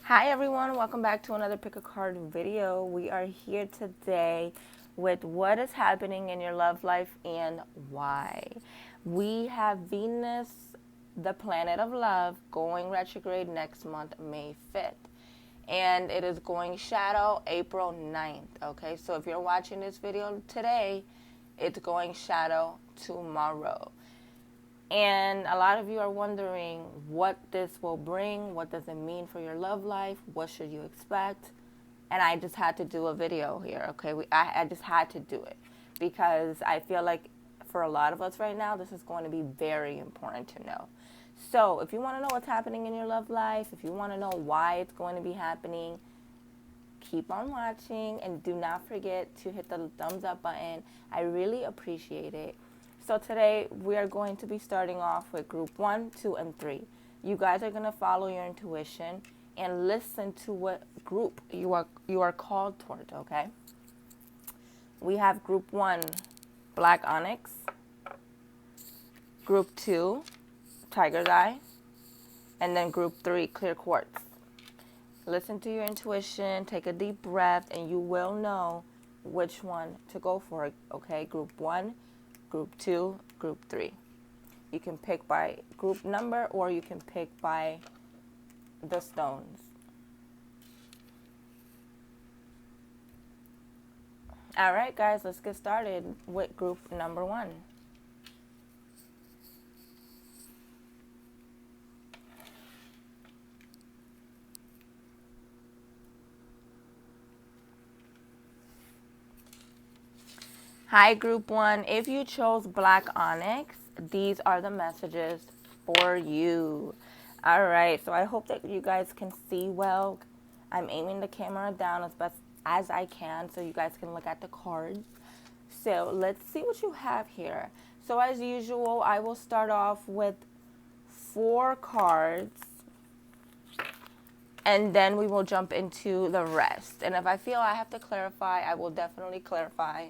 Hi everyone, welcome back to another pick a card video. We are here today with what is happening in your love life and why. We have Venus, the planet of love, going retrograde next month, May 5th. And it is going shadow April 9th, okay? So if you're watching this video today, it's going shadow tomorrow. And a lot of you are wondering what this will bring, what does it mean for your love life, what should you expect? And I just had to do a video here, okay? I just had to do it because I feel like for a lot of us right now, this is going to be very important to know. So if you want to know what's happening in your love life, if you want to know why it's going to be happening, keep on watching and do not forget to hit the thumbs up button. I really appreciate it. So today we are going to be starting off with group 1, 2, and 3. You guys are going to follow your intuition and listen to what group you are called toward, okay? We have group 1, black onyx. Group 2, tiger's eye. And then group 3, clear quartz. Listen to your intuition, take a deep breath, and you will know which one to go for, okay? Group 1, Group 2, Group 3. You can pick by group number or you can pick by the stones. All right, guys, let's get started with group number 1. Hi, group 1. If you chose black onyx, these are the messages for you. All right, so I hope that you guys can see well. I'm aiming the camera down as best as I can so you guys can look at the cards. So let's see what you have here. So as usual, I will start off with 4 cards and then we will jump into the rest. And if I feel I have to clarify, I will definitely clarify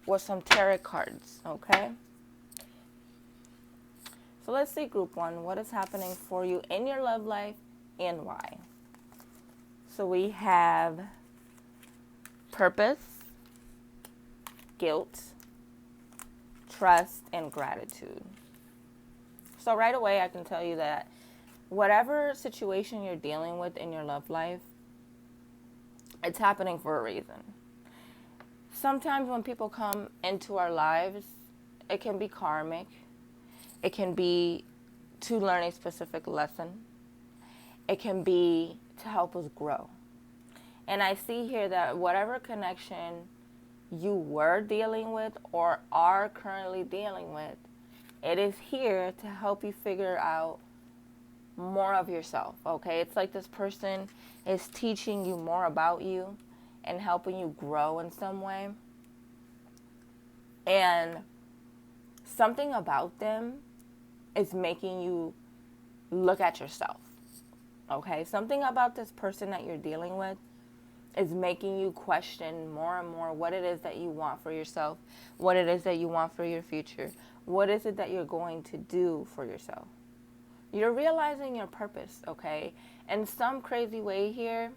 with some tarot cards, okay? So let's see, group 1, what is happening for you in your love life and why? So we have purpose, guilt, trust, and gratitude. So right away, I can tell you that whatever situation you're dealing with in your love life, it's happening for a reason. Sometimes when people come into our lives, it can be karmic. It can be to learn a specific lesson. It can be to help us grow. And I see here that whatever connection you were dealing with or are currently dealing with, it is here to help you figure out more of yourself, okay? It's like this person is teaching you more about you and helping you grow in some way. And something about them is making you look at yourself, okay? Something about this person that you're dealing with is making you question more and more what it is that you want for yourself, what it is that you want for your future, what is it that you're going to do for yourself. You're realizing your purpose, okay? In some crazy way here,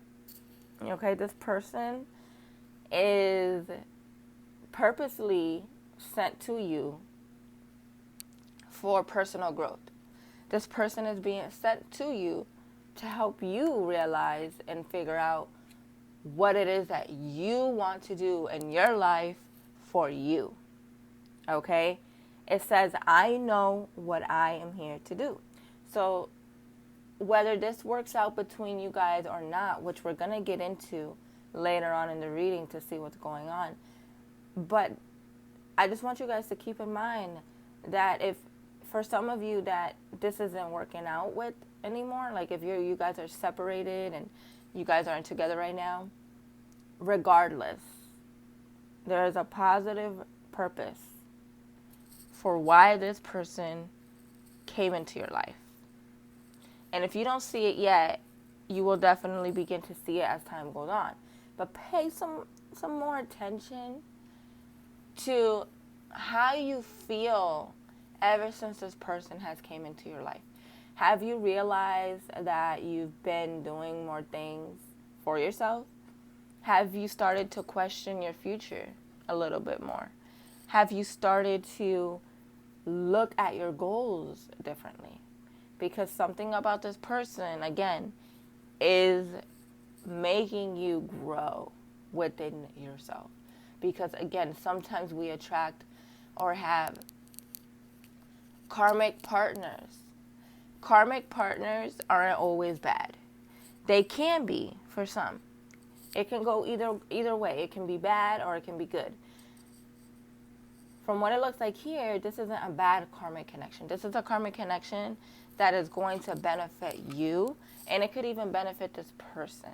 okay, this person is purposely sent to you for personal growth. This person is being sent to you to help you realize and figure out what it is that you want to do in your life for you, okay? It says, I know what I am here to do. So whether this works out between you guys or not, which we're going to get into later on in the reading to see what's going on. But I just want you guys to keep in mind that if for some of you that this isn't working out with anymore, like if you guys are separated and you guys aren't together right now, regardless, there is a positive purpose for why this person came into your life. And if you don't see it yet, you will definitely begin to see it as time goes on. But pay some more attention to how you feel ever since this person has came into your life. Have you realized that you've been doing more things for yourself? Have you started to question your future a little bit more? Have you started to look at your goals differently? Because something about this person, again, is making you grow within yourself. Because again, sometimes we attract or have karmic partners. Karmic partners aren't always bad. They can be for some. It can go either way. It can be bad or it can be good. From what it looks like here, this isn't a bad karmic connection. This is a karmic connection that is going to benefit you, and it could even benefit this person.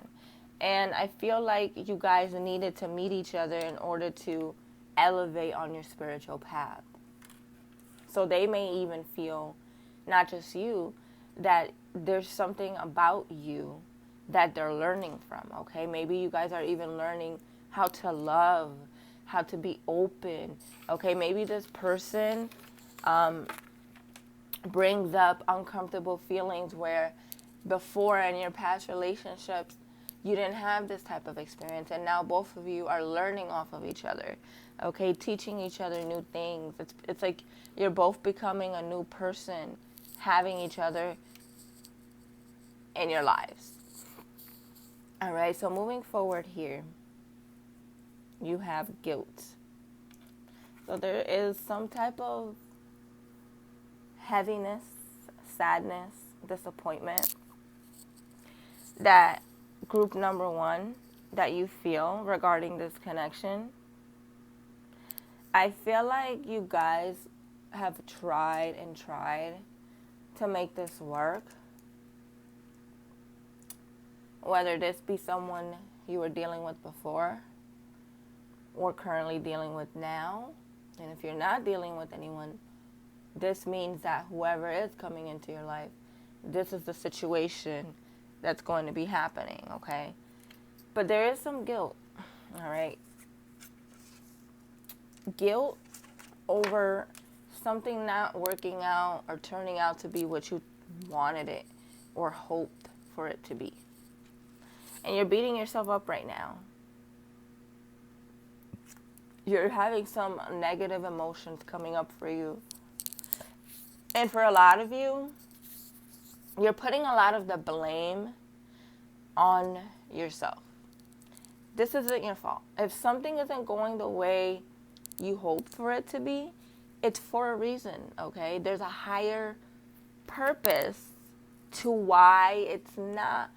And I feel like you guys needed to meet each other in order to elevate on your spiritual path. So they may even feel, not just you, that there's something about you that they're learning from, okay? Maybe you guys are even learning how to love, how to be open, okay? Maybe this person brings up uncomfortable feelings where before in your past relationships, you didn't have this type of experience, and now both of you are learning off of each other, okay? Teaching each other new things. It's like you're both becoming a new person, having each other in your lives. All right, so moving forward here, you have guilt. So there is some type of heaviness, sadness, disappointment that group number one that you feel regarding this connection. I feel like you guys have tried and tried to make this work. Whether this be someone you were dealing with before or currently dealing with now. And if you're not dealing with anyone, this means that whoever is coming into your life, this is the situation that's going to be happening, okay? But there is some guilt, all right? Guilt over something not working out or turning out to be what you wanted it or hoped for it to be. And you're beating yourself up right now. You're having some negative emotions coming up for you. And for a lot of you, you're putting a lot of the blame on yourself. This isn't your fault. If something isn't going the way you hoped for it to be, it's for a reason, okay? There's a higher purpose to why it's not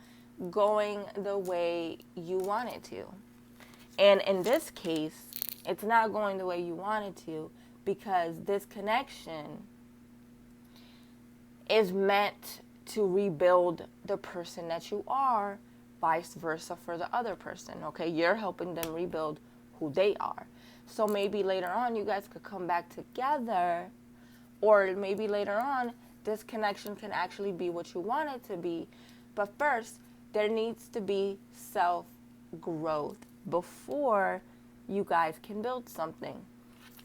going the way you want it to. And in this case, it's not going the way you want it to because this connection is meant to rebuild the person that you are, vice versa for the other person, okay? You're helping them rebuild who they are. So maybe later on you guys could come back together, or maybe later on this connection can actually be what you want it to be. But first, there needs to be self-growth before you guys can build something.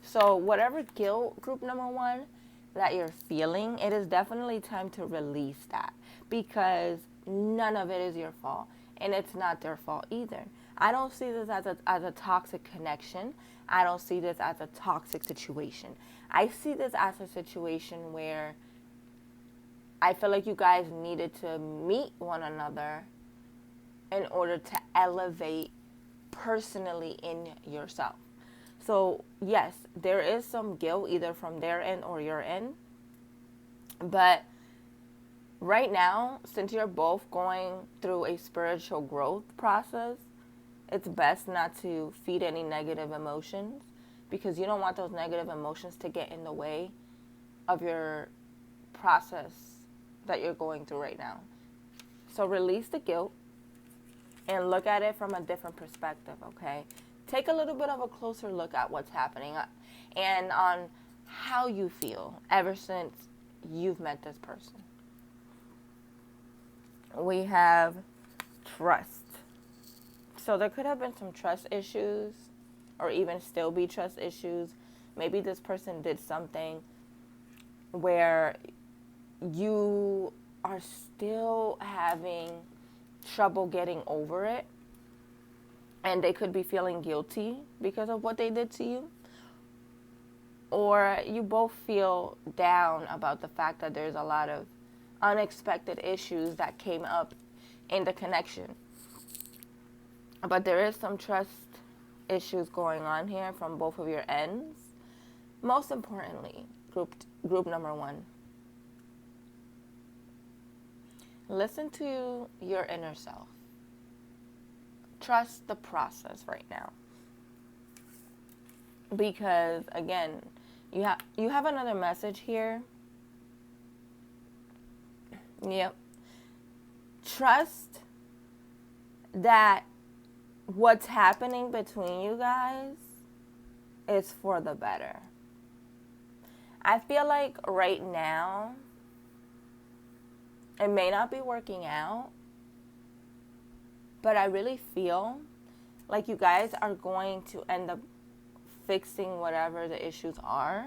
So whatever guilt, group number one, that you're feeling, it is definitely time to release that because none of it is your fault and it's not their fault either. I don't see this as a toxic connection. I don't see this as a toxic situation. I see this as a situation where I feel like you guys needed to meet one another in order to elevate personally in yourself. So yes, there is some guilt either from their end or your end. But right now, since you're both going through a spiritual growth process, it's best not to feed any negative emotions because you don't want those negative emotions to get in the way of your process that you're going through right now. So release the guilt and look at it from a different perspective, okay? Take a little bit of a closer look at what's happening and on how you feel ever since you've met this person. We have trust. So there could have been some trust issues or even still be trust issues. Maybe this person did something where you are still having trouble getting over it, and they could be feeling guilty because of what they did to you, or you both feel down about the fact that there's a lot of unexpected issues that came up in the connection. But there is some trust issues going on here from both of your ends. Most importantly, group number 1. Listen to your inner self. Trust the process right now. Because again, you have another message here. Yep. Trust that what's happening between you guys is for the better. I feel like right now, it may not be working out, but I really feel like you guys are going to end up fixing whatever the issues are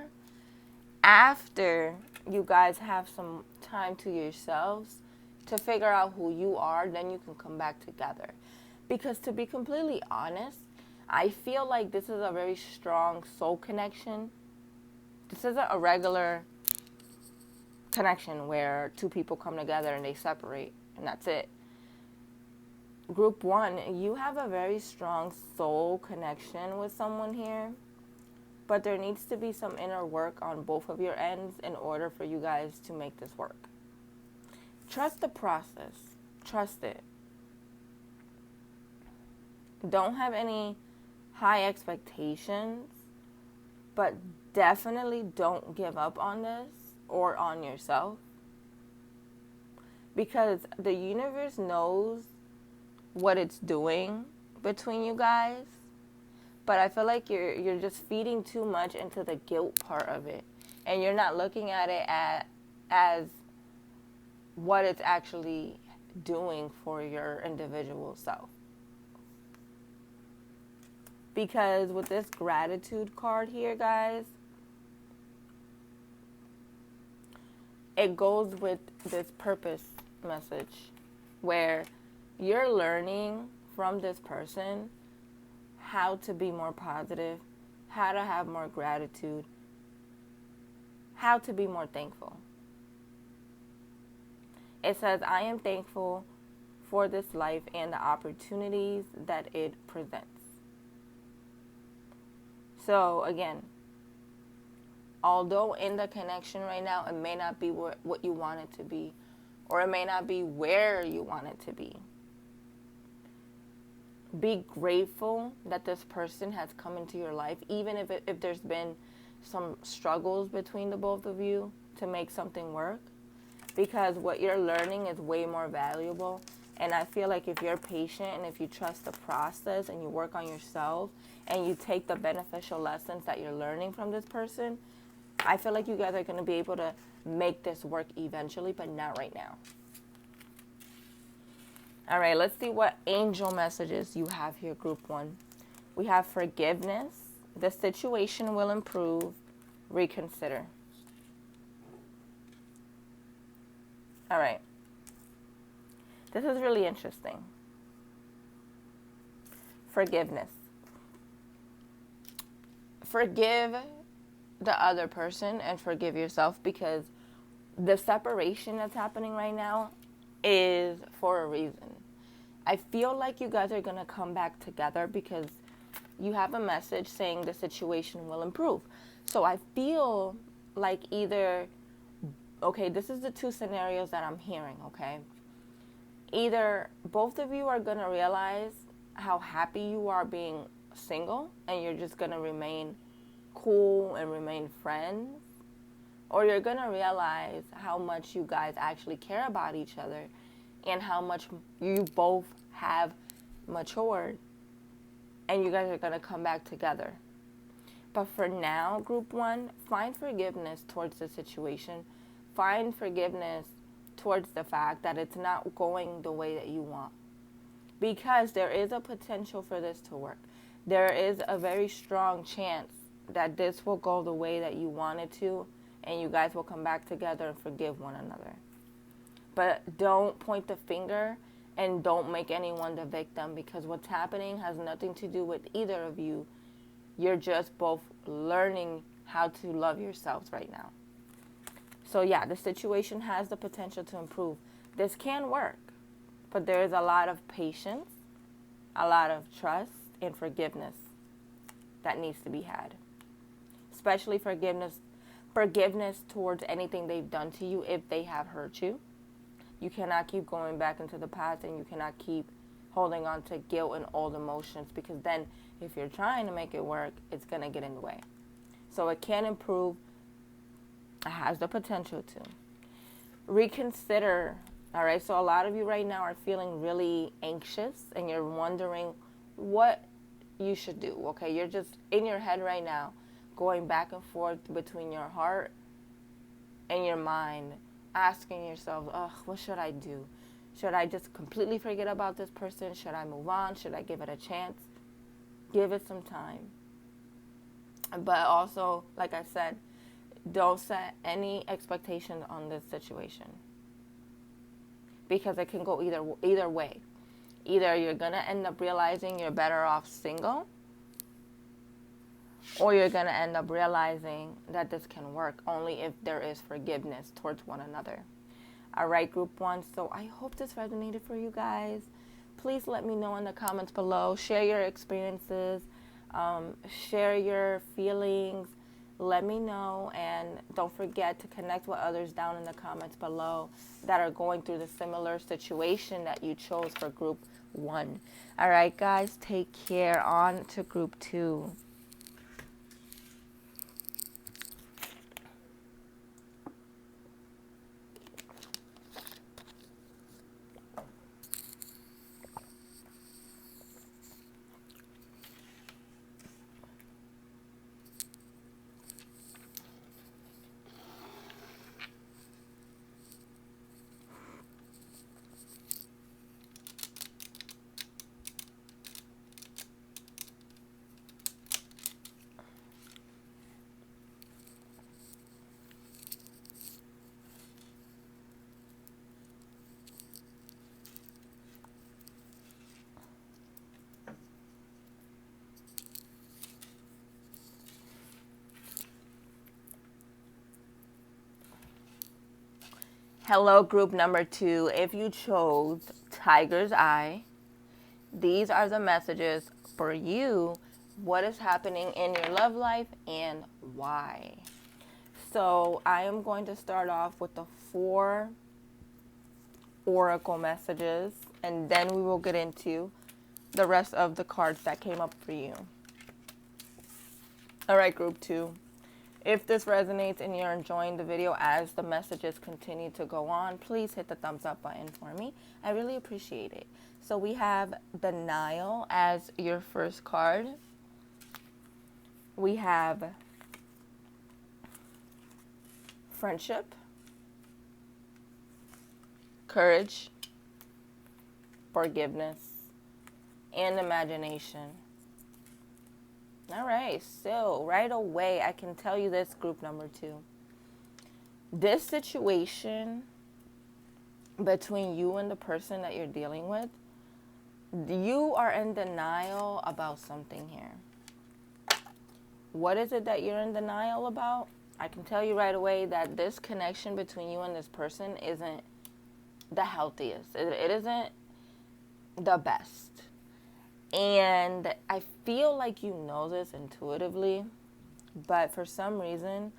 after you guys have some time to yourselves to figure out who you are. Then you can come back together. Because to be completely honest, I feel like this is a very strong soul connection. This isn't a regular connection where two people come together and they separate and that's it. Group 1, you have a very strong soul connection with someone here, but there needs to be some inner work on both of your ends in order for you guys to make this work. Trust the process. Trust it. Don't have any high expectations, but definitely don't give up on this or on yourself, because the universe knows what it's doing between you guys, but I feel like you're just feeding too much into the guilt part of it, and you're not looking at it as what it's actually doing for your individual self. Because with this gratitude card here, guys, it goes with this purpose message where you're learning from this person how to be more positive, how to have more gratitude, how to be more thankful. It says, I am thankful for this life and the opportunities that it presents. So again, although in the connection right now, it may not be what you want it to be, or it may not be where you want it to be. Be grateful that this person has come into your life, even if there's been some struggles between the both of you to make something work, because what you're learning is way more valuable. And I feel like if you're patient and if you trust the process and you work on yourself and you take the beneficial lessons that you're learning from this person, I feel like you guys are going to be able to make this work eventually, but not right now. All right, let's see what angel messages you have here, group 1. We have forgiveness. The situation will improve. Reconsider. All right. This is really interesting. Forgiveness. Forgive the other person and forgive yourself, because the separation that's happening right now is for a reason. I feel like you guys are going to come back together because you have a message saying the situation will improve. So I feel like either, okay, this is the two scenarios that I'm hearing, okay? Either both of you are going to realize how happy you are being single and you're just going to remain cool and remain friends, or you're going to realize how much you guys actually care about each other and how much you both have matured and you guys are going to come back together. But for now, group 1, find forgiveness towards the situation. Find forgiveness towards the fact that it's not going the way that you want, because there is a potential for this to work. There is a very strong chance that this will go the way that you want it to, and you guys will come back together and forgive one another. But don't point the finger and don't make anyone the victim, because what's happening has nothing to do with either of you. You're just both learning how to love yourselves right now. So yeah, the situation has the potential to improve. This can work, but there is a lot of patience, a lot of trust, and forgiveness that needs to be had. Especially forgiveness towards anything they've done to you if they have hurt you. You cannot keep going back into the past, and you cannot keep holding on to guilt and old emotions, because then if you're trying to make it work, it's going to get in the way. So it can improve. It has the potential to. Reconsider. All right, so a lot of you right now are feeling really anxious, and you're wondering what you should do. Okay, you're just in your head right now, going back and forth between your heart and your mind, asking yourself, what should I do? Should I just completely forget about this person? Should I move on? Should I give it a chance? Give it some time. But also, like I said, don't set any expectations on this situation, because it can go either way. Either you're going to end up realizing you're better off single, or you're going to end up realizing that this can work only if there is forgiveness towards one another. All right, group 1. So I hope this resonated for you guys. Please let me know in the comments below. Share your experiences. Share your feelings. Let me know, and don't forget to connect with others down in the comments below that are going through the similar situation that you chose for group 1. All right, guys, take care. On to group 2. Hello, group number 2. If you chose Tiger's Eye, these are the messages for you. What is happening in your love life and why? So I am going to start off with the 4 oracle messages, and then we will get into the rest of the cards that came up for you. All right, group 2. If this resonates and you're enjoying the video as the messages continue to go on, please hit the thumbs up button for me. I really appreciate it. So we have denial as your first card. We have friendship, courage, forgiveness, and imagination. All right, so right away, I can tell you this, group number 2. This situation between you and the person that you're dealing with, you are in denial about something here. What is it that you're in denial about? I can tell you right away that this connection between you and this person isn't the healthiest. It isn't the best. And I feel like you know this intuitively, but for some reason,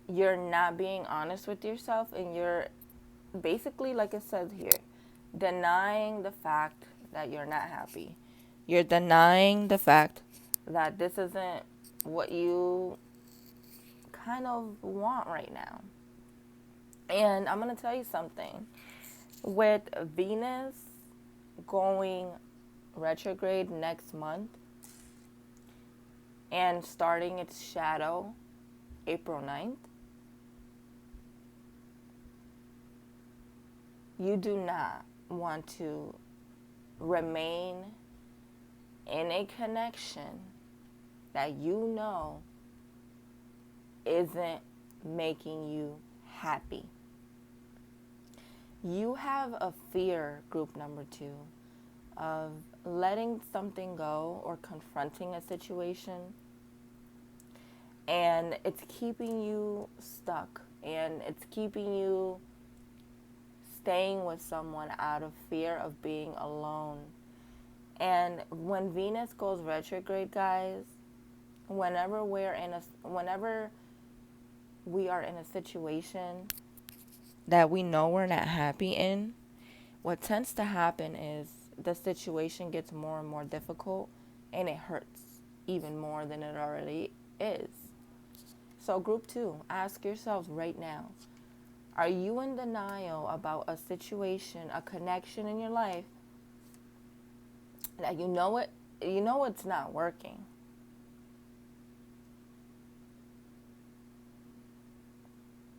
you're not being honest with yourself, and you're basically, like it says here, denying the fact that you're not happy. You're denying the fact that this isn't what you kind of want right now. And I'm going to tell you something. With Venus going retrograde next month and starting its shadow April 9th, you do not want to remain in a connection that you know isn't making you happy. You have a fear, group number 2, of letting something go or confronting a situation, and it's keeping you stuck, and it's keeping you staying with someone out of fear of being alone. And when Venus goes retrograde, guys, whenever we are in a situation that we know we're not happy in, what tends to happen is the situation gets more and more difficult, and it hurts even more than it already is. So group 2, ask yourselves right now, are you in denial about a situation, a connection in your life that you know it's not working?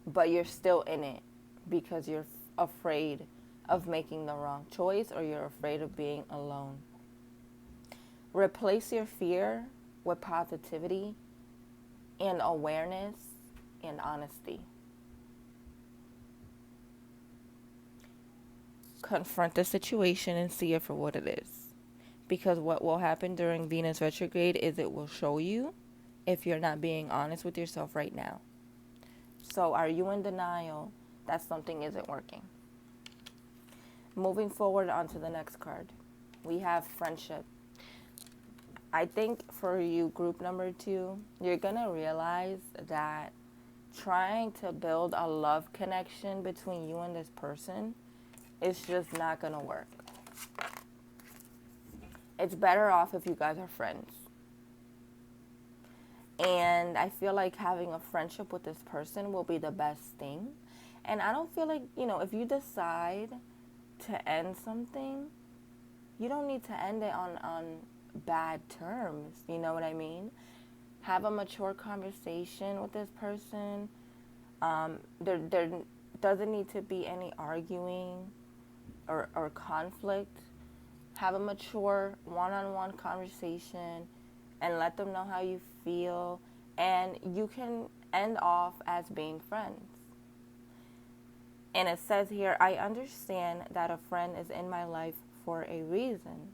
But you're still in it because you're afraid of making the wrong choice, or you're afraid of being alone. Replace your fear with positivity and awareness and honesty. Confront the situation and see it for what it is. Because what will happen during Venus retrograde is it will show you if you're not being honest with yourself right now. So are you in denial that something isn't working? Moving forward onto the next card, we have friendship. I think for you, group number 2, you're going to realize that trying to build a love connection between you and this person is just not going to work. It's better off if you guys are friends. And I feel like having a friendship with this person will be the best thing. And I don't feel like, if you decide to end something, you don't need to end it on bad terms. You know what I mean? Have a mature conversation with this person. There doesn't need to be any arguing or conflict. Have a mature one-on-one conversation and let them know how you feel. And you can end off as being friends. And it says here, I understand that a friend is in my life for a reason.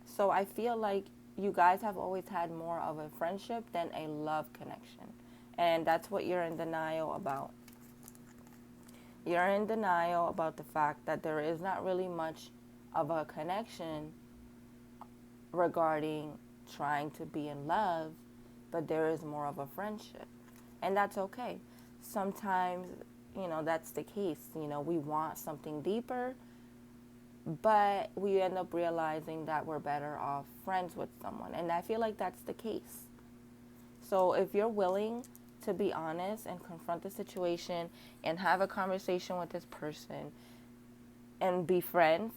So I feel like you guys have always had more of a friendship than a love connection. And that's what you're in denial about. You're in denial about the fact that there is not really much of a connection regarding trying to be in love, but there is more of a friendship. And that's okay. Sometimes, that's the case. We want something deeper, but we end up realizing that we're better off friends with someone. And I feel like that's the case. So if you're willing to be honest and confront the situation and have a conversation with this person and be friends,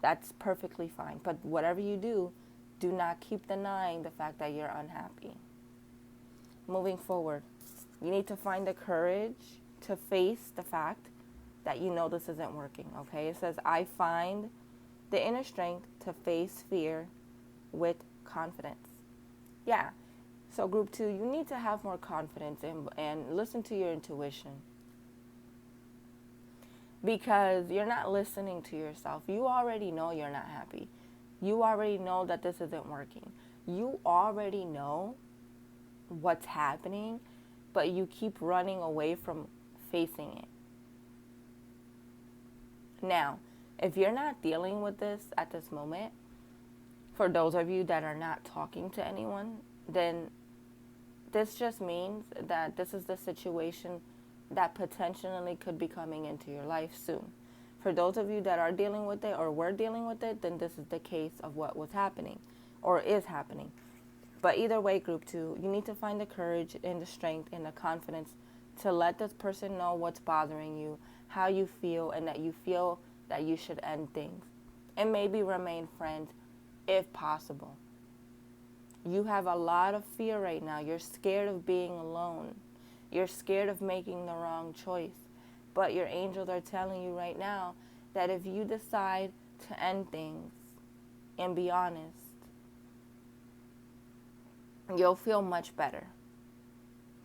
that's perfectly fine. But whatever you do, do not keep denying the fact that you're unhappy. Moving forward, you need to find the courage to face the fact that this isn't working, okay? It says, I find the inner strength to face fear with confidence. Yeah. So group 2, you need to have more confidence and listen to your intuition. Because you're not listening to yourself. You already know you're not happy. You already know that this isn't working. You already know what's happening, but you keep running away from facing it. Now, if you're not dealing with this at this moment, for those of you that are not talking to anyone, then this just means that this is the situation that potentially could be coming into your life soon. For those of you that are dealing with it or were dealing with it, then this is the case of what was happening or is happening. But either way, group 2, you need to find the courage and the strength and the confidence to let this person know what's bothering you, how you feel, and that you feel that you should end things. And maybe remain friends if possible. You have a lot of fear right now. You're scared of being alone. You're scared of making the wrong choice. But your angels are telling you right now that if you decide to end things and be honest, you'll feel much better.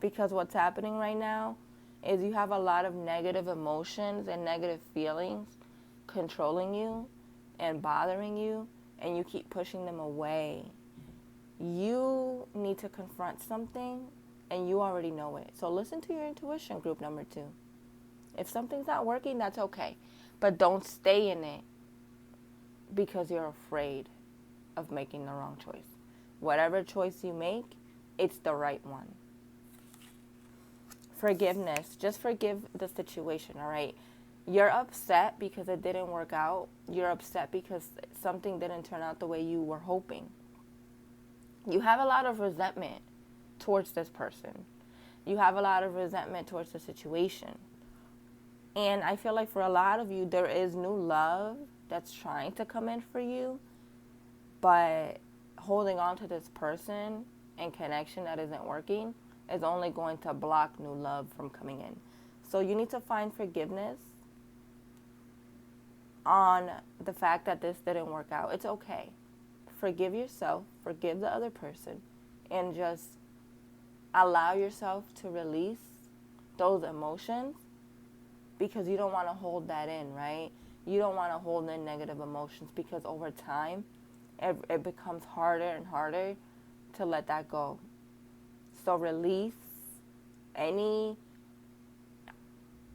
Because what's happening right now is you have a lot of negative emotions and negative feelings controlling you and bothering you, and you keep pushing them away. You need to confront something, and you already know it. So listen to your intuition, group number 2. If something's not working, that's okay. But don't stay in it because you're afraid of making the wrong choice. Whatever choice you make, it's the right one. Forgiveness. Just forgive the situation, all right? You're upset because it didn't work out. You're upset because something didn't turn out the way you were hoping. You have a lot of resentment towards this person. You have a lot of resentment towards the situation. And I feel like for a lot of you, there is new love that's trying to come in for you, but holding on to this person and connection that isn't working is only going to block new love from coming in. So you need to find forgiveness on the fact that this didn't work out. It's okay. Forgive yourself, forgive the other person, and just allow yourself to release those emotions, because you don't want to hold that in, right? You don't want to hold in negative emotions, because over time, it becomes harder and harder to let that go. So release any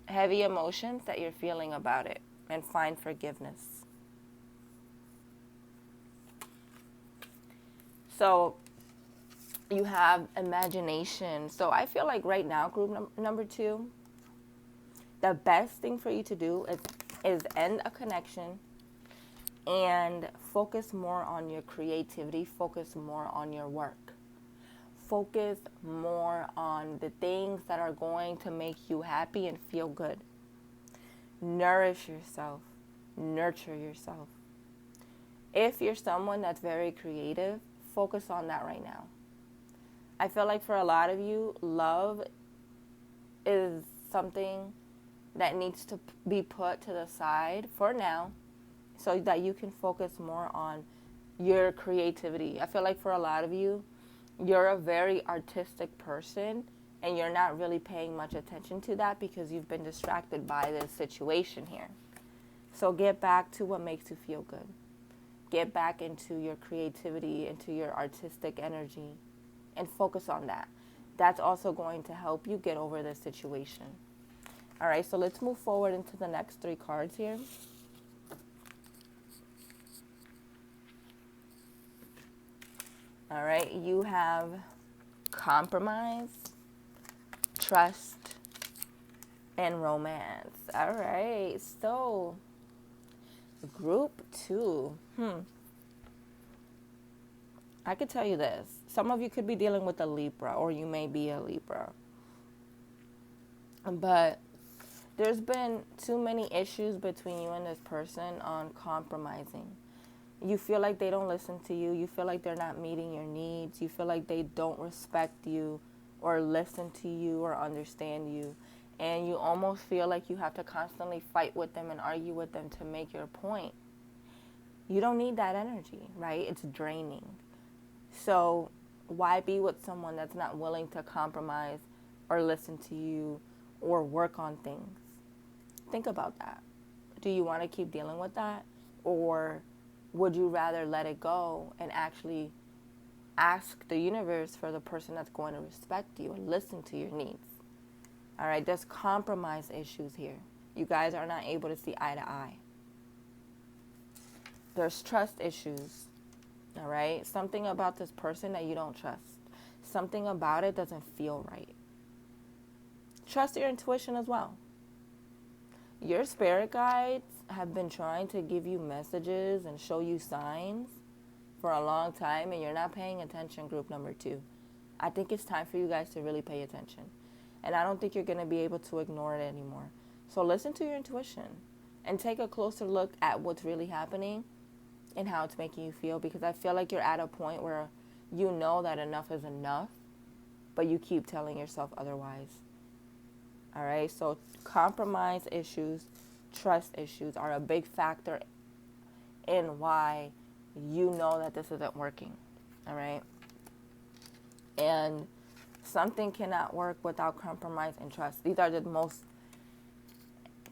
heavy emotions that you're feeling about it and find forgiveness. So you have imagination. So I feel like right now, group number 2, the best thing for you to do is end a connection and focus more on your creativity, focus more on your work. Focus more on the things that are going to make you happy and feel good. Nourish yourself. Nurture yourself. If you're someone that's very creative, focus on that right now. I feel like for a lot of you, love is something that needs to be put to the side for now so that you can focus more on your creativity. I feel like for a lot of you, you're a very artistic person and you're not really paying much attention to that because you've been distracted by this situation here. So get back to what makes you feel good. Get back into your creativity, into your artistic energy, and focus on that. That's also going to help you get over this situation. All right, so let's move forward into the next 3 cards here. All right, you have compromise, trust, and romance. All right, so group 2. I could tell you this. Some of you could be dealing with a Libra, or you may be a Libra. But there's been too many issues between you and this person on compromising. You feel like they don't listen to you. You feel like they're not meeting your needs. You feel like they don't respect you or listen to you or understand you. And you almost feel like you have to constantly fight with them and argue with them to make your point. You don't need that energy, right? It's draining. So why be with someone that's not willing to compromise or listen to you or work on things? Think about that. Do you want to keep dealing with that? Or would you rather let it go and actually ask the universe for the person that's going to respect you and listen to your needs? All right, there's compromise issues here. You guys are not able to see eye to eye. There's trust issues. All right, something about this person that you don't trust. Something about it doesn't feel right. Trust your intuition as well. Your spirit guides have been trying to give you messages and show you signs for a long time, and you're not paying attention, group number 2. I think it's time for you guys to really pay attention. And I don't think you're going to be able to ignore it anymore. So listen to your intuition and take a closer look at what's really happening and how it's making you feel, because I feel like you're at a point where you know that enough is enough, but you keep telling yourself otherwise. All right, so compromise issues, trust issues are a big factor in why you know that this isn't working. All right, and Something cannot work without compromise and trust. These are the most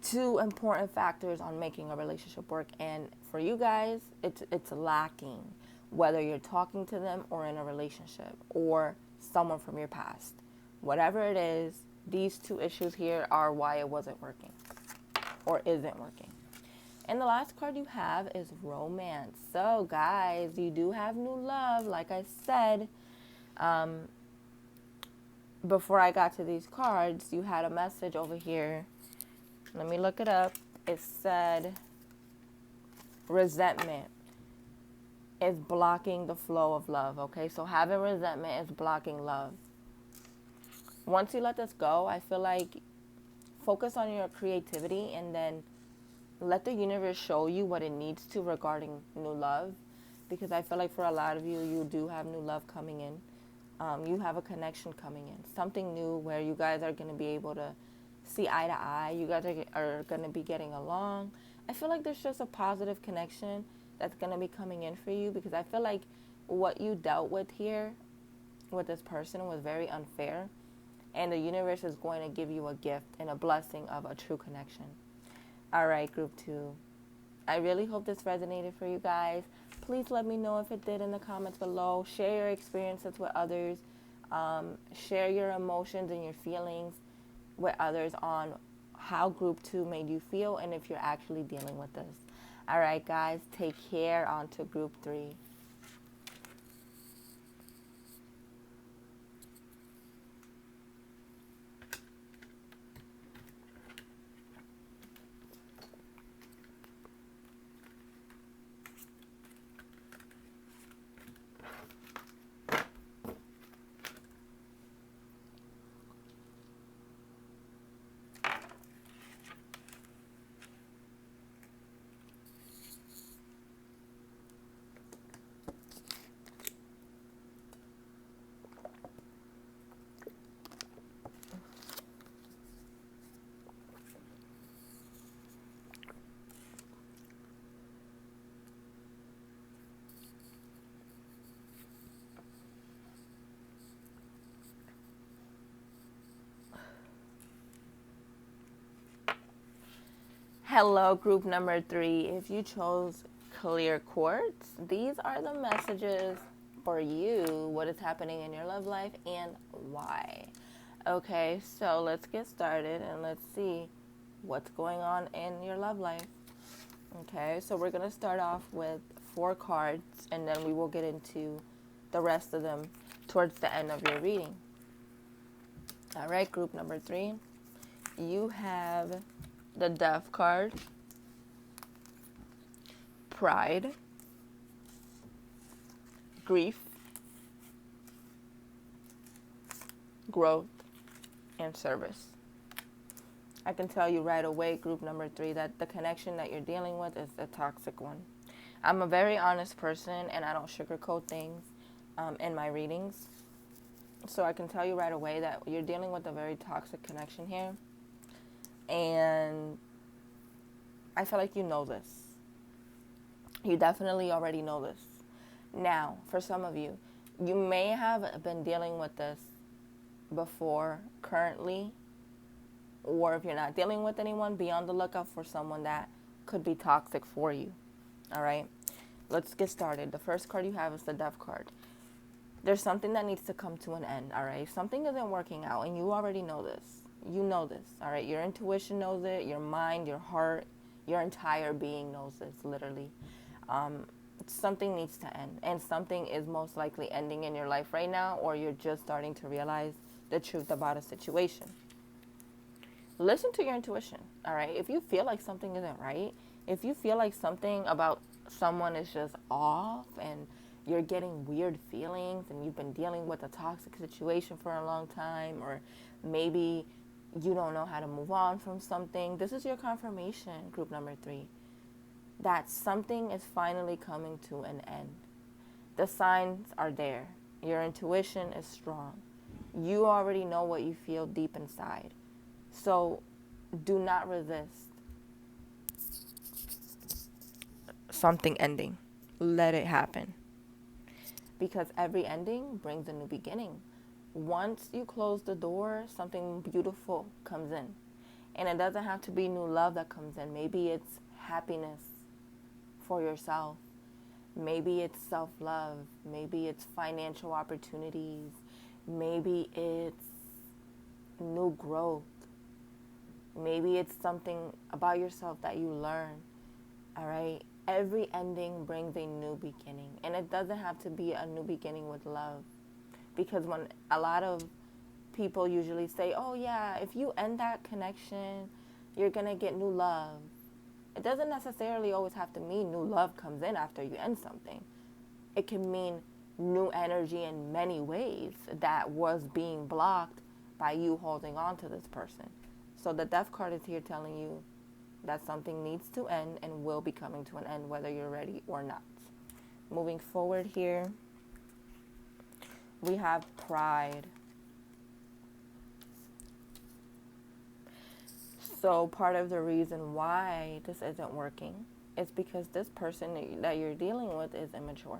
two important factors on making a relationship work. And for you guys, it's lacking, whether you're talking to them or in a relationship or someone from your past. Whatever it is, these two issues here are why it wasn't working or isn't working. And the last card you have is romance. So guys, you do have new love. Like I said, before I got to these cards, you had a message over here. Let me look it up. It said resentment is blocking the flow of love. Okay, so having resentment is blocking love. Once you let this go, I feel like focus on your creativity and then let the universe show you what it needs to regarding new love. Because I feel like for a lot of you, you do have new love coming in. You have a connection coming in. Something new where you guys are going to be able to see eye to eye. You guys are going to be getting along. I feel like there's just a positive connection that's going to be coming in for you. Because I feel like what you dealt with here with this person was very unfair. And the universe is going to give you a gift and a blessing of a true connection. All right, group 2. I really hope this resonated for you guys. Please let me know if it did in the comments below. Share your experiences with others. Share your emotions and your feelings with others on how group 2 made you feel and if you're actually dealing with this. All right, guys, take care. On to group 3. Hello, group number 3. If you chose clear quartz, these are the messages for you, what is happening in your love life and why. Okay, so let's get started and let's see what's going on in your love life. Okay, so we're going to start off with 4 cards and then we will get into the rest of them towards the end of your reading. All right, group number 3. You have the Death card, pride, grief, growth, and service. I can tell you right away, group number 3, that the connection that you're dealing with is a toxic one. I'm a very honest person and I don't sugarcoat things in my readings. So I can tell you right away that you're dealing with a very toxic connection here. And I feel like you know this. You definitely already know this. Now, for some of you, you may have been dealing with this before, currently, or if you're not dealing with anyone, be on the lookout for someone that could be toxic for you. All right? Let's get started. The first card you have is the Death card. There's something that needs to come to an end, all right? If something isn't working out, and you already know this. You know this, all right? Your intuition knows it. Your mind, your heart, your entire being knows this, literally. Something needs to end. And something is most likely ending in your life right now, or you're just starting to realize the truth about a situation. Listen to your intuition, all right? If you feel like something isn't right, if you feel like something about someone is just off and you're getting weird feelings and you've been dealing with a toxic situation for a long time, or maybe you don't know how to move on from something, this is your confirmation, group number 3, that something is finally coming to an end. The signs are there. Your intuition is strong. You already know what you feel deep inside. So do not resist something ending. Let it happen. Because every ending brings a new beginning. once you close the door, something beautiful comes in. And it doesn't have to be new love that comes in. Maybe it's happiness for yourself. Maybe it's self-love. Maybe it's financial opportunities. Maybe it's new growth. Maybe it's something about yourself that you learn. All right? Every ending brings a new beginning. And it doesn't have to be a new beginning with love. Because when a lot of people usually say, oh yeah, if you end that connection, you're going to get new love. It doesn't necessarily always have to mean new love comes in after you end something. It can mean new energy in many ways that was being blocked by you holding on to this person. So the Death card is here telling you that something needs to end and will be coming to an end whether you're ready or not. Moving forward here, we have pride. So part of the reason why this isn't working is because this person that you're dealing with is immature.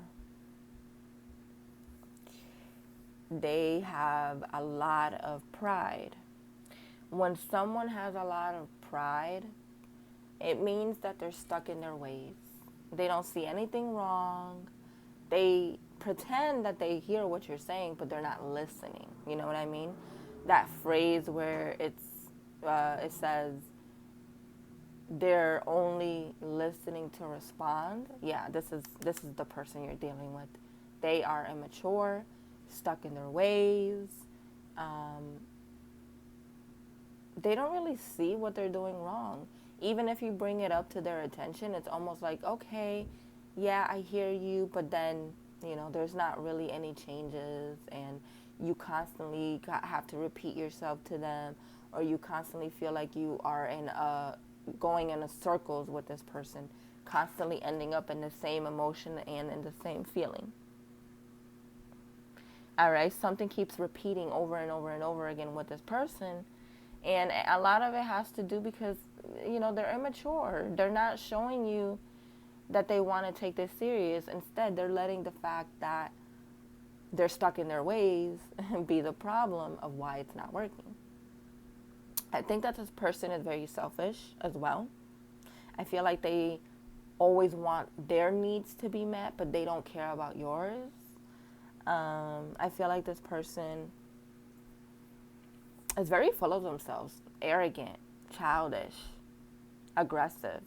They have a lot of pride. When someone has a lot of pride, it means that they're stuck in their ways. They don't see anything wrong. They pretend that they hear what you're saying, but they're not listening. You know what I mean? That phrase where it says they're only listening to respond. Yeah, this is the person you're dealing with. They are immature, stuck in their ways. They don't really see what they're doing wrong. Even if you bring it up to their attention, it's almost like, okay, yeah, I hear you, but then, there's not really any changes, and you constantly have to repeat yourself to them, or you constantly feel like you are going in a circles with this person, constantly ending up in the same emotion and in the same feeling. All right, something keeps repeating over and over and over again with this person. And a lot of it has to do because, they're immature. They're not showing you that they want to take this serious. Instead, they're letting the fact that they're stuck in their ways be the problem of why it's not working. I think that this person is very selfish as well. I feel like they always want their needs to be met, but they don't care about yours. I feel like this person is very full of themselves, arrogant, childish, aggressive.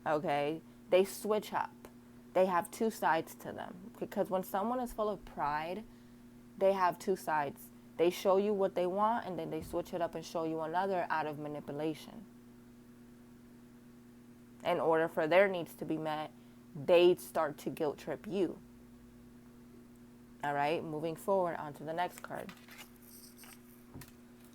Okay? They switch up. They have two sides to them. Because when someone is full of pride, they have two sides. They show you what they want, and then they switch it up and show you another out of manipulation. In order for their needs to be met, they start to guilt trip you. All right? Moving forward onto the next card.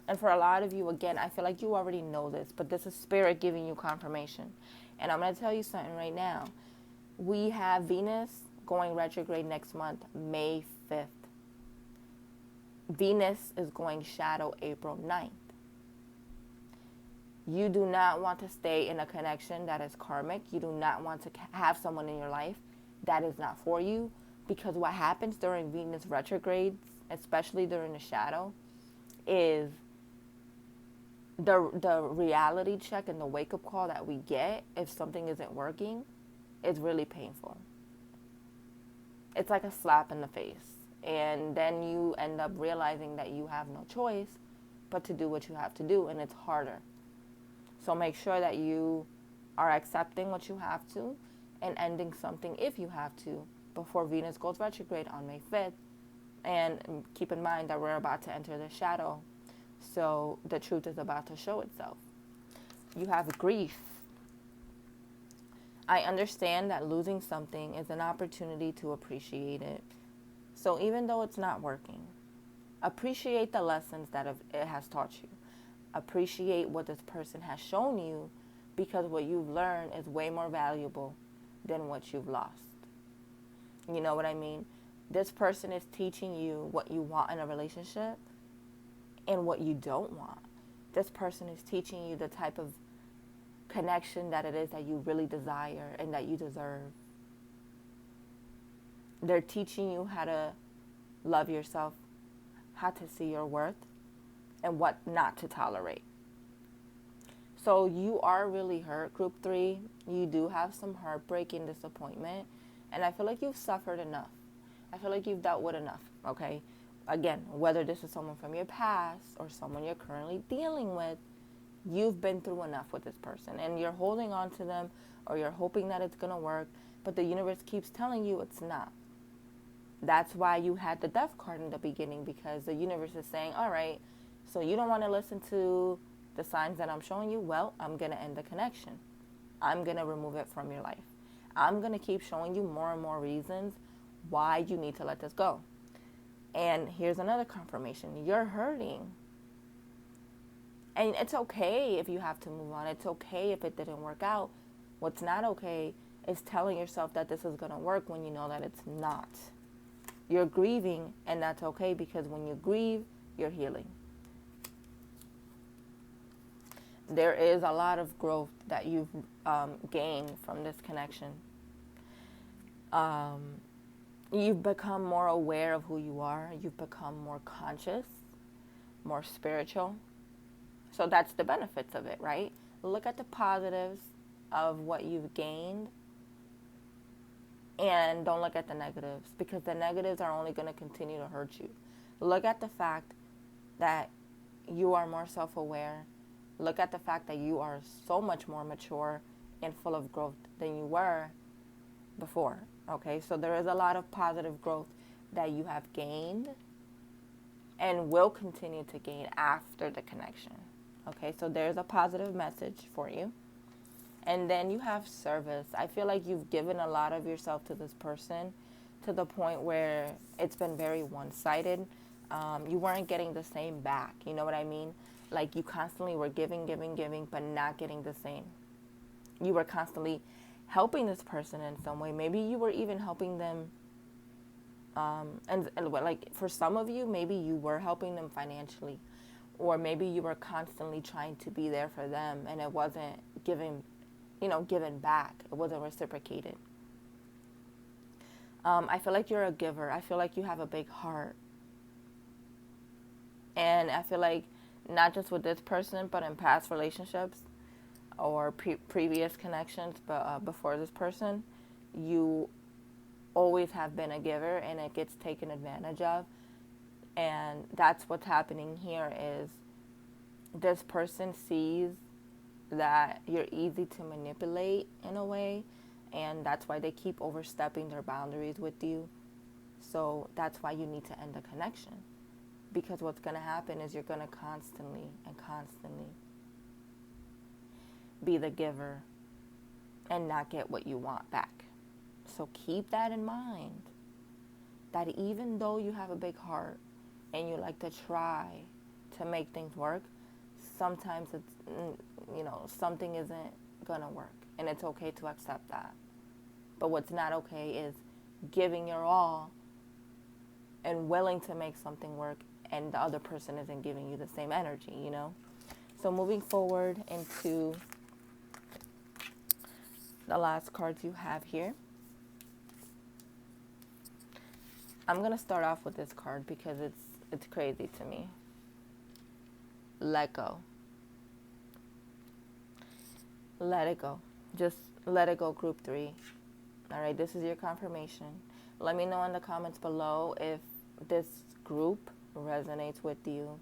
And for a lot of you, again, I feel like you already know this, but this is Spirit giving you confirmation. And I'm going to tell you something right now. We have Venus going retrograde next month, May 5th. Venus is going shadow April 9th. You do not want to stay in a connection that is karmic. You do not want to have someone in your life that is not for you. Because what happens during Venus retrogrades, especially during the shadow, is the reality check and the wake-up call that we get if something isn't working is really painful. It's like a slap in the face. And then you end up realizing that you have no choice but to do what you have to do, and it's harder. So make sure that you are accepting what you have to and ending something if you have to before Venus goes retrograde on May 5th. And keep in mind that we're about to enter the shadow. So the truth is about to show itself. You have grief. I understand that losing something is an opportunity to appreciate it. So even though it's not working, appreciate the lessons that it has taught you. Appreciate what this person has shown you, because what you've learned is way more valuable than what you've lost. You know what I mean? This person is teaching you what you want in a relationship and what you don't want. This person is teaching you the type of connection that it is that you really desire and that you deserve. They're teaching you how to love yourself how to see your worth and what not to tolerate. So you are really hurt, group 3. You do have some heartbreak and disappointment. And I feel like you've suffered enough. I feel like you've dealt with enough, okay? Again, whether this is someone from your past or someone you're currently dealing with, you've been through enough with this person. And you're holding on to them or you're hoping that it's going to work. But the universe keeps telling you it's not. That's why you had the death card in the beginning, because the universe is saying, all right, so you don't want to listen to the signs that I'm showing you? Well, I'm going to end the connection. I'm going to remove it from your life. I'm going to keep showing you more and more reasons why you need to let this go. And here's another confirmation. You're hurting. And it's okay if you have to move on. It's okay if it didn't work out. What's not okay is telling yourself that this is going to work when you know that it's not. You're grieving, and that's okay, because when you grieve, you're healing. There is a lot of growth that you've gained from this connection. You've become more aware of who you are. You've become more conscious, more spiritual. So that's the benefits of it, right? Look at the positives of what you've gained, and don't look at the negatives, because the negatives are only going to continue to hurt you. Look at the fact that you are more self-aware. Look at the fact that you are so much more mature and full of growth than you were before. Okay, so there is a lot of positive growth that you have gained and will continue to gain after the connection. Okay, so there's a positive message for you. And then you have service. I feel like you've given a lot of yourself to this person to the point where it's been very one-sided. You weren't getting the same back. You know what I mean? Like, you constantly were giving, but not getting the same. You were constantly helping this person in some way. Maybe you were even helping them. And like, for some of you, maybe you were helping them financially. Or maybe you were constantly trying to be there for them, and it wasn't given back. It wasn't reciprocated. I feel like you're a giver. I feel like you have a big heart. And I feel like not just with this person, but in past relationships or previous connections, but before this person, you always have been a giver, and it gets taken advantage of. And that's what's happening here is this person sees that you're easy to manipulate in a way, and that's why they keep overstepping their boundaries with you. So that's why you need to end the connection, because what's going to happen is you're going to constantly be the giver and not get what you want back. So keep that in mind, that even though you have a big heart and you like to try to make things work, sometimes it's, something isn't going to work, and it's okay to accept that. But what's not okay is giving your all and willing to make something work, and the other person isn't giving you the same energy, So moving forward into the last cards you have here. I'm going to start off with this card because it's crazy to me. Let go. Let it go. Just let it go, group 3. All right, this is your confirmation. Let me know in the comments below if this group resonates with you.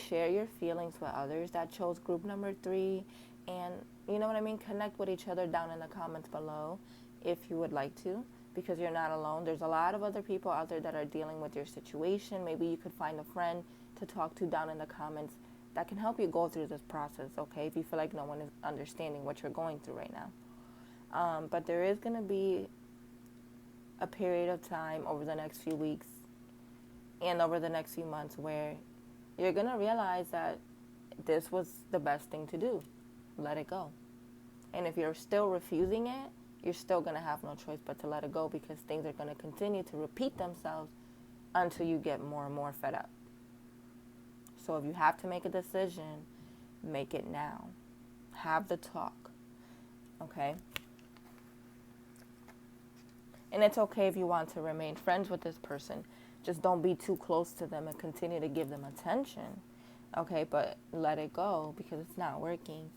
Share your feelings with others that chose group number 3. And you know what I mean? Connect with each other down in the comments below if you would like to, because you're not alone. There's a lot of other people out there that are dealing with your situation. Maybe you could find a friend to talk to down in the comments that can help you go through this process, okay? If you feel like no one is understanding what you're going through right now. But there is going to be a period of time over the next few weeks and over the next few months where you're going to realize that this was the best thing to do. Let it go. And if you're still refusing it, you're still going to have no choice but to let it go, because things are going to continue to repeat themselves until you get more and more fed up. So if you have to make a decision, make it now. Have the talk, okay? And it's okay if you want to remain friends with this person. Just don't be too close to them and continue to give them attention. Okay, but let it go because it's not working.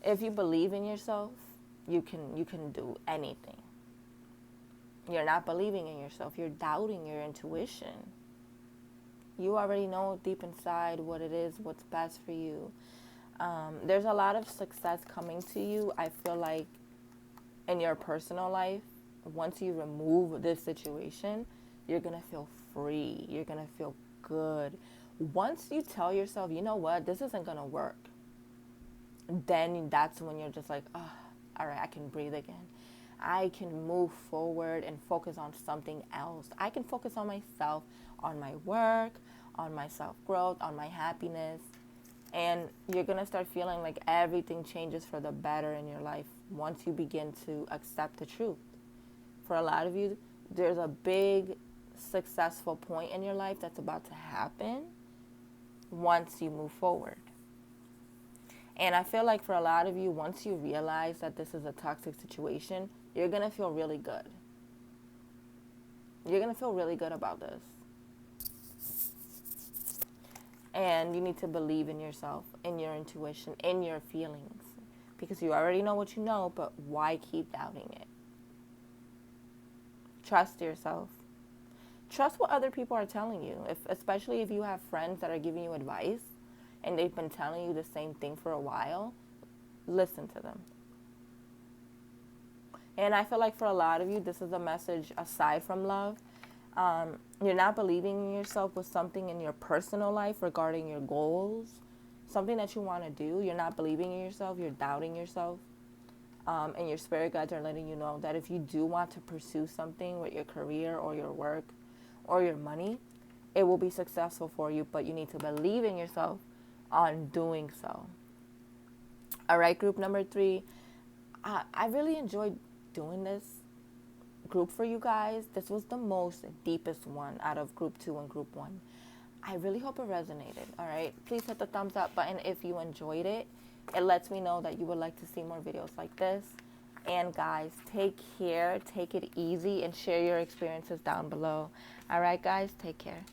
If you believe in yourself, you can do anything. You're not believing in yourself. You're doubting your intuition. You already know deep inside what it is, what's best for you. There's a lot of success coming to you, I feel like, in your personal life. Once you remove this situation, you're going to feel free. You're going to feel good. Once you tell yourself, you know what, this isn't going to work, then that's when you're just like, oh, all right, I can breathe again. I can move forward and focus on something else. I can focus on myself, on my work, on my self-growth, on my happiness. And you're going to start feeling like everything changes for the better in your life once you begin to accept the truth. For a lot of you, there's a big successful point in your life that's about to happen once you move forward. And I feel like for a lot of you, once you realize that this is a toxic situation, you're going to feel really good. You're going to feel really good about this. And you need to believe in yourself, in your intuition, in your feelings. Because you already know what you know, but why keep doubting it? Trust yourself. Trust what other people are telling you, especially if you have friends that are giving you advice and they've been telling you the same thing for a while. Listen to them. And I feel like for a lot of you, this is a message aside from love. You're not believing in yourself with something in your personal life regarding your goals, something that you want to do. You're not believing in yourself. You're doubting yourself. And your spirit guides are letting you know that if you do want to pursue something with your career or your work or your money, it will be successful for you, but you need to believe in yourself on doing so. All right, group number 3. I really enjoyed doing this group for you guys. This was the most deepest one out of group 2 and group 1. I really hope it resonated. All right, please hit the thumbs up button if you enjoyed it. It lets me know that you would like to see more videos like this. And guys, take care, take it easy, and share your experiences down below. All right, guys, take care.